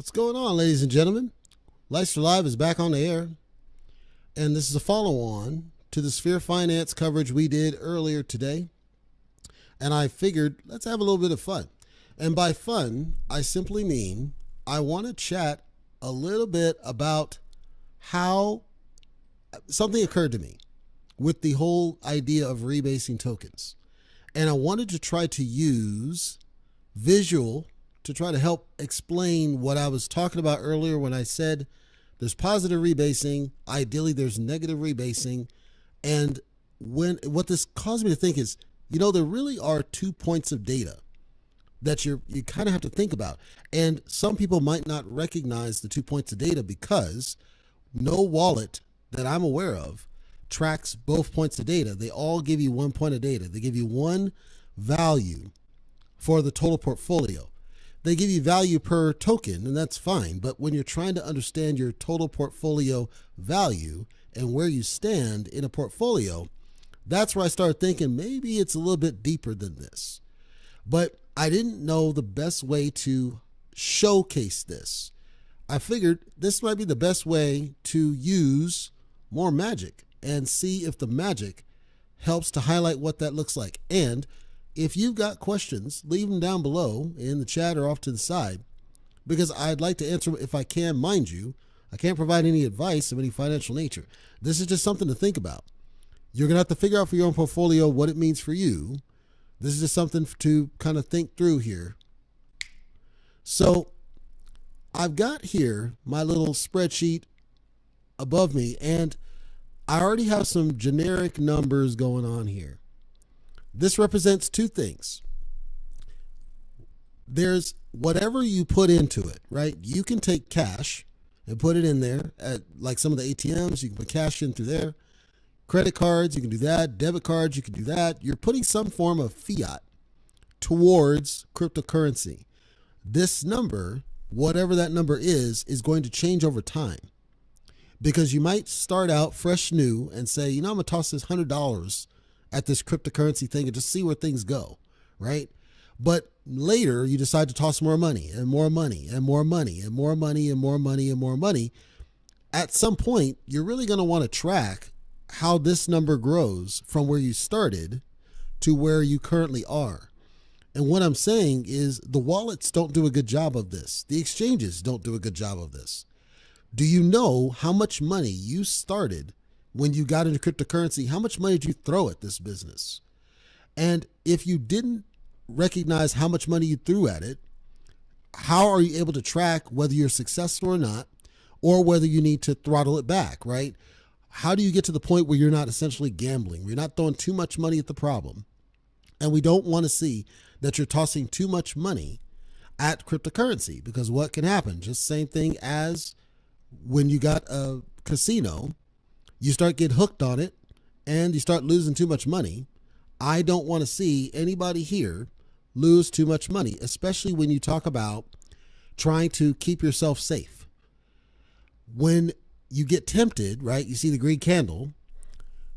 What's going on, ladies and gentlemen? Leicester Live is back on the air, and this is a follow-on to the Sphere Finance coverage we did earlier today. And I figured, let's have a little bit of fun. And by fun, I simply mean I want to chat a little bit about how something occurred to me with the whole idea of rebasing tokens. And I wanted to try to use visual to try to help explain what I was talking about earlier when I said there's positive rebasing, ideally there's negative rebasing, and what this caused me to think is, there really are 2 points of data that you kind of have to think about. And some people might not recognize the 2 points of data because no wallet that I'm aware of tracks both points of data. They all give you 1 point of data. They give you one value for the total portfolio. They give you value per token, and that's fine. But when you're trying to understand your total portfolio value and where you stand in a portfolio, that's where I started thinking maybe it's a little bit deeper than this. But I didn't know the best way to showcase this. I figured this might be the best way to use more magic and see if the magic helps to highlight what that looks like. And if you've got questions, leave them down below in the chat or off to the side, because I'd like to answer them if I can. Mind you, I can't provide any advice of any financial nature. This is just something to think about. You're going to have to figure out for your own portfolio what it means for you. This is just something to kind of think through here. So I've got here my little spreadsheet above me, and I already have some generic numbers going on here. This represents two things. There's whatever you put into it, right? You can take cash and put it in there at like some of the ATMs. You can put cash in through there. Credit cards, you can do that. Debit cards, you can do that. You're putting some form of fiat towards cryptocurrency. This number, whatever that number is going to change over time, because you might start out fresh new and say, I'm going to toss this $100 at this cryptocurrency thing and just see where things go, right? But later you decide to toss more money and more money and more money and more money and more money and more money. At some point, you're really going to want to track how this number grows from where you started to where you currently are. And what I'm saying is the wallets don't do a good job of this. The exchanges don't do a good job of this. Do you know how much money you started when you got into cryptocurrency? How much money did you throw at this business? And if you didn't recognize how much money you threw at it, how are you able to track whether you're successful or not, or whether you need to throttle it back, right? How do you get to the point where you're not essentially gambling? You're not throwing too much money at the problem. And we don't want to see that you're tossing too much money at cryptocurrency, because what can happen? Just same thing as when you got a casino, you start getting hooked on it and you start losing too much money. I don't want to see anybody here lose too much money, especially when you talk about trying to keep yourself safe. When you get tempted, right? You see the green candle.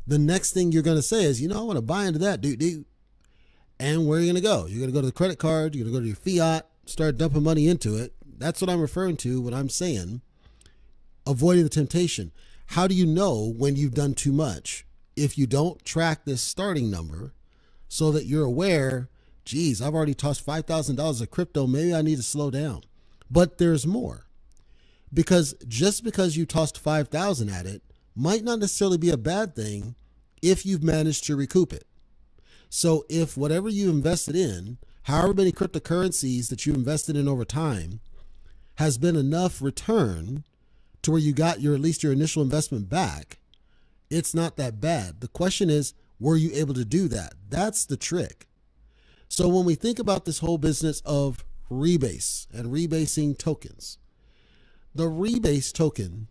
The next thing you're going to say is, I want to buy into that, dude. And where are you going to go? You're going to go to the credit card. You're going to go to your fiat, start dumping money into it. That's what I'm referring to when I'm saying avoiding the temptation. How do you know when you've done too much? If you don't track this starting number so that you're aware, geez, I've already tossed $5,000 of crypto. Maybe I need to slow down. But there's more. Because just because you tossed 5,000 at it might not necessarily be a bad thing if you've managed to recoup it. So if whatever you invested in, however many cryptocurrencies that you invested in over time, has been enough return to where you got at least your initial investment back, it's not that bad. The question is, were you able to do that? That's the trick. So when we think about this whole business of rebase and rebasing tokens, the rebase token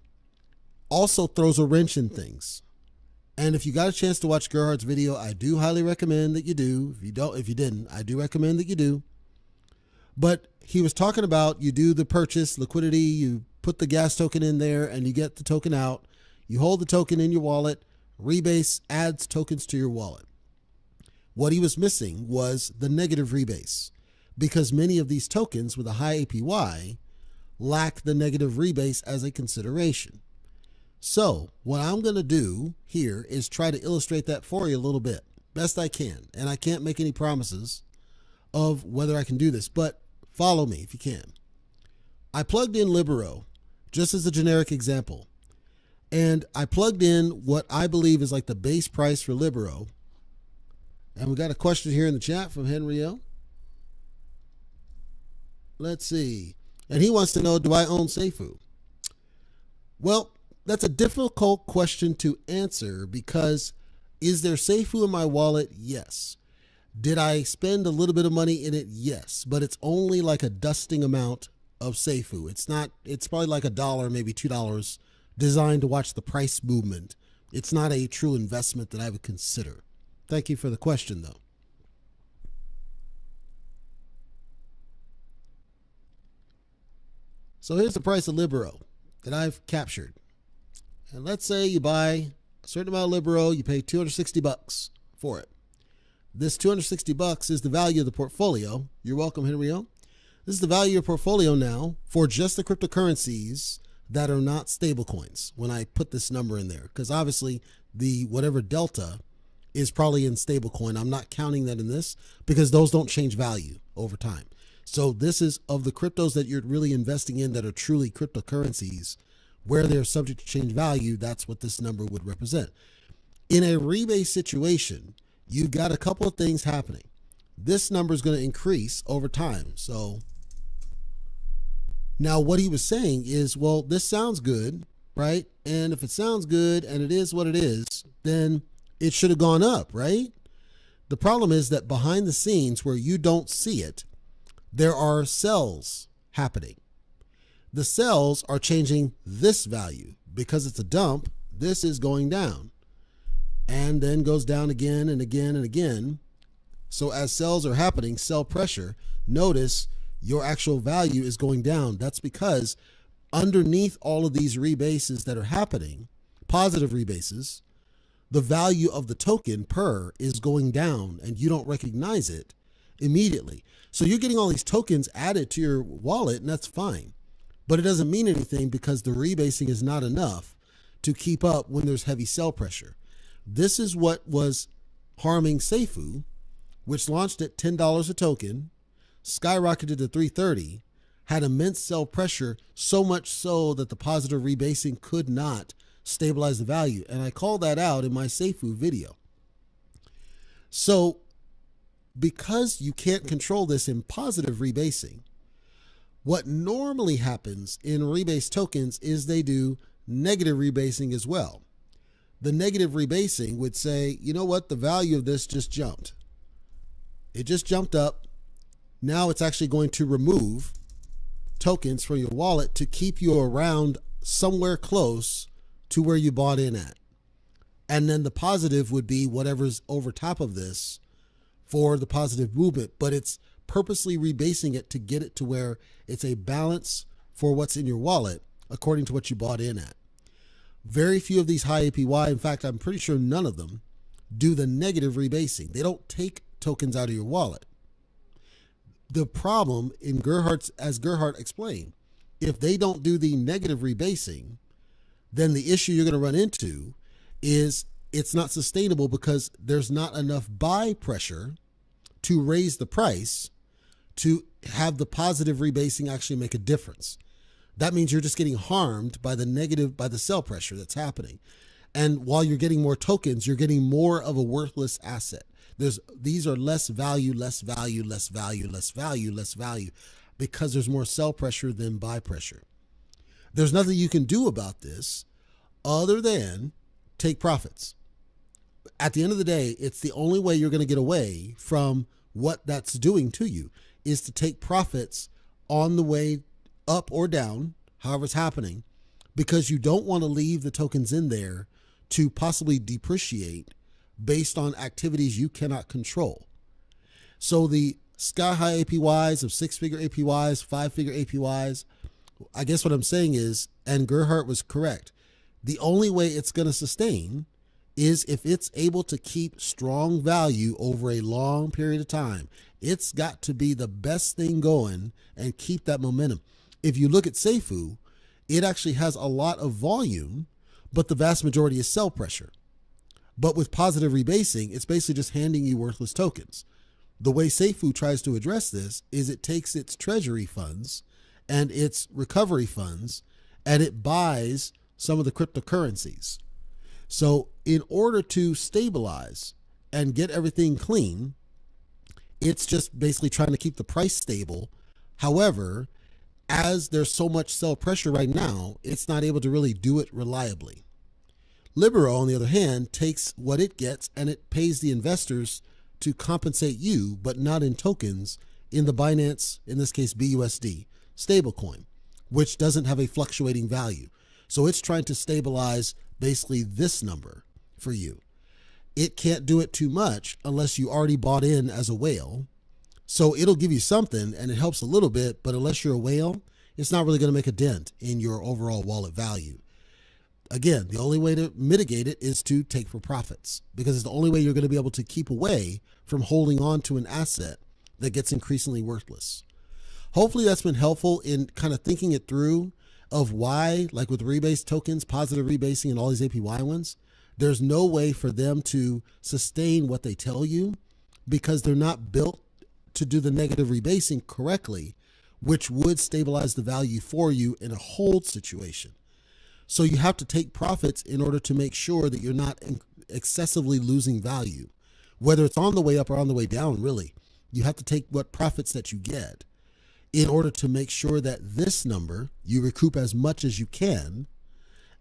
also throws a wrench in things. And if you got a chance to watch Gerhard's video, I do highly recommend that you do. If you didn't, I do recommend that you do. But he was talking about, you do the purchase, liquidity, you put the gas token in there and you get the token out. You hold the token in your wallet. Rebase adds tokens to your wallet. What he was missing was the negative rebase, because many of these tokens with a high APY lack the negative rebase as a consideration. So what I'm going to do here is try to illustrate that for you a little bit, best I can. And I can't make any promises of whether I can do this, but follow me if you can. I plugged in Libero just as a generic example. And I plugged in what I believe is like the base price for Libero. And we got a question here in the chat from Henry L. Let's see. And he wants to know, do I own Seifu? Well, that's a difficult question to answer because is there Seifu in my wallet? Yes. Did I spend a little bit of money in it? Yes. But it's only like a dusting amount of Seifu. It's probably like $1, maybe $2, designed to watch the price movement. It's not a true investment that I would consider. Thank you for the question, though. So here's the price of Libero that I've captured. And let's say you buy a certain amount of Libero, you pay $260 for it. This $260 is the value of the portfolio. You're welcome, Henry O. This is the value of your portfolio now for just the cryptocurrencies that are not stable coins when I put this number in there. Because obviously the whatever delta is probably in stable coin. I'm not counting that in this because those don't change value over time. So this is of the cryptos that you're really investing in that are truly cryptocurrencies where they're subject to change value. That's what this number would represent. In a rebase situation, you've got a couple of things happening. This number is going to increase over time. So now what he was saying is, well, this sounds good, right? And if it sounds good and it is what it is, then it should have gone up, right? The problem is that behind the scenes where you don't see it, there are sells happening. The sells are changing this value because it's a dump. This is going down and then goes down again and again and again. So as sells are happening, sell pressure, notice your actual value is going down. That's because underneath all of these rebases that are happening, positive rebases, the value of the token per is going down and you don't recognize it immediately. So you're getting all these tokens added to your wallet and that's fine, but it doesn't mean anything because the rebasing is not enough to keep up when there's heavy sell pressure. This is what was harming Seifu, which launched at $10 a token, skyrocketed to 330, had immense sell pressure, so much so that the positive rebasing could not stabilize the value. And I called that out in my Seifu video. So because you can't control this in positive rebasing, what normally happens in rebase tokens is they do negative rebasing as well. The negative rebasing would say, you know what, the value of this just jumped. It just jumped up. Now it's actually going to remove tokens from your wallet to keep you around somewhere close to where you bought in at. And then the positive would be whatever's over top of this for the positive movement, but it's purposely rebasing it to get it to where it's a balance for what's in your wallet according to what you bought in at. Very few of these high APY, in fact, I'm pretty sure none of them do the negative rebasing. They don't take tokens out of your wallet. The problem in Gerhardt's, as Gerhardt explained, if they don't do the negative rebasing, then the issue you're going to run into is it's not sustainable because there's not enough buy pressure to raise the price to have the positive rebasing actually make a difference. That means you're just getting harmed by the negative, by the sell pressure that's happening. And while you're getting more tokens, you're getting more of a worthless asset. These are less value, less value, less value, less value, less value, because there's more sell pressure than buy pressure. There's nothing you can do about this other than take profits. At the end of the day, it's the only way you're going to get away from what that's doing to you is to take profits on the way up or down, however it's happening, because you don't want to leave the tokens in there to possibly depreciate based on activities you cannot control. So the sky high APYs of 6-figure APYs, 5-figure APYs, I guess what I'm saying is, and Gerhardt was correct, the only way it's going to sustain is if it's able to keep strong value over a long period of time. It's got to be the best thing going and keep that momentum. If you look at Seifu, it actually has a lot of volume, but the vast majority is sell pressure. But with positive rebasing, it's basically just handing you worthless tokens. The way Seifu tries to address this is it takes its treasury funds and its recovery funds and it buys some of the cryptocurrencies. So in order to stabilize and get everything clean, it's just basically trying to keep the price stable. However, as there's so much sell pressure right now, it's not able to really do it reliably. Libero, on the other hand, takes what it gets and it pays the investors to compensate you, but not in tokens, in the Binance, in this case BUSD, stablecoin, which doesn't have a fluctuating value. So it's trying to stabilize basically this number for you. It can't do it too much unless you already bought in as a whale. So it'll give you something and it helps a little bit, but unless you're a whale, it's not really going to make a dent in your overall wallet value. Again, the only way to mitigate it is to take for profits, because it's the only way you're going to be able to keep away from holding on to an asset that gets increasingly worthless. Hopefully that's been helpful in kind of thinking it through of why, like with rebase tokens, positive rebasing and all these APY ones, there's no way for them to sustain what they tell you because they're not built to do the negative rebasing correctly, which would stabilize the value for you in a hold situation. So you have to take profits in order to make sure that you're not excessively losing value, whether it's on the way up or on the way down. Really, you have to take what profits that you get in order to make sure that this number, you recoup as much as you can.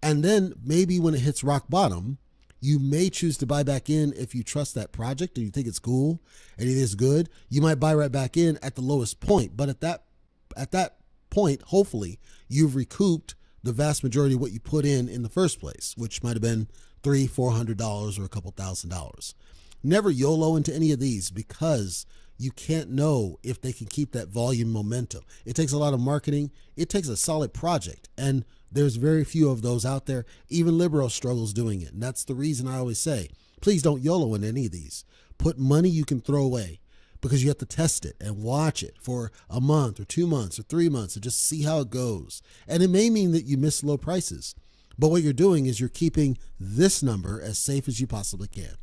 And then maybe when it hits rock bottom, you may choose to buy back in if you trust that project and you think it's cool and it is good. You might buy right back in at the lowest point. But at that point, hopefully you've recouped the vast majority of what you put in the first place, which might have been $300-$400 or a couple $1,000s. Never YOLO into any of these because you can't know if they can keep that volume momentum. It takes a lot of marketing. It takes a solid project, and there's very few of those out there. Even Libero struggles doing it, and that's the reason I always say, please don't YOLO in any of these. Put money you can throw away, because you have to test it and watch it for a month or 2 months or 3 months and just see how it goes. And it may mean that you miss low prices, but what you're doing is you're keeping this number as safe as you possibly can.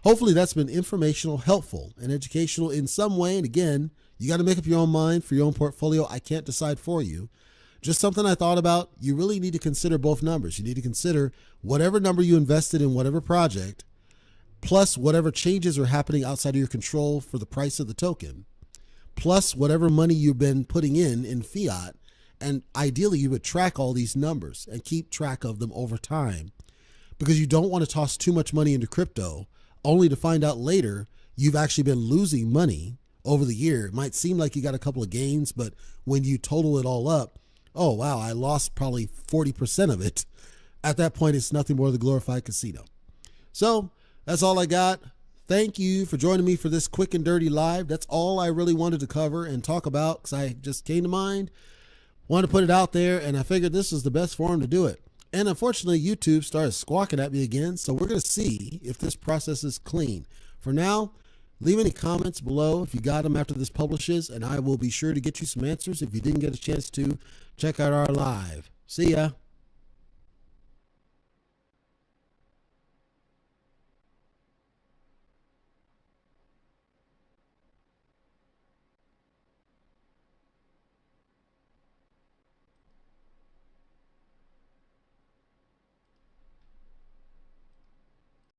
Hopefully that's been informational, helpful, and educational in some way. And again, you got to make up your own mind for your own portfolio. I can't decide for you. Just something I thought about. You really need to consider both numbers. You need to consider whatever number you invested in whatever project, plus whatever changes are happening outside of your control for the price of the token, plus whatever money you've been putting in fiat. And ideally, you would track all these numbers and keep track of them over time, because you don't want to toss too much money into crypto only to find out later you've actually been losing money over the year. It might seem like you got a couple of gains, but when you total it all up, oh, wow, I lost probably 40% of it. At that point, it's nothing more than a glorified casino. So that's all I got. Thank you for joining me for this quick and dirty live. That's all I really wanted to cover and talk about, because I just came to mind, wanted to put it out there, and I figured this was the best forum to do it. And unfortunately, YouTube started squawking at me again, so we're going to see if this process is clean. For now, leave any comments below if you got them after this publishes, and I will be sure to get you some answers if you didn't get a chance to check out our live. See ya.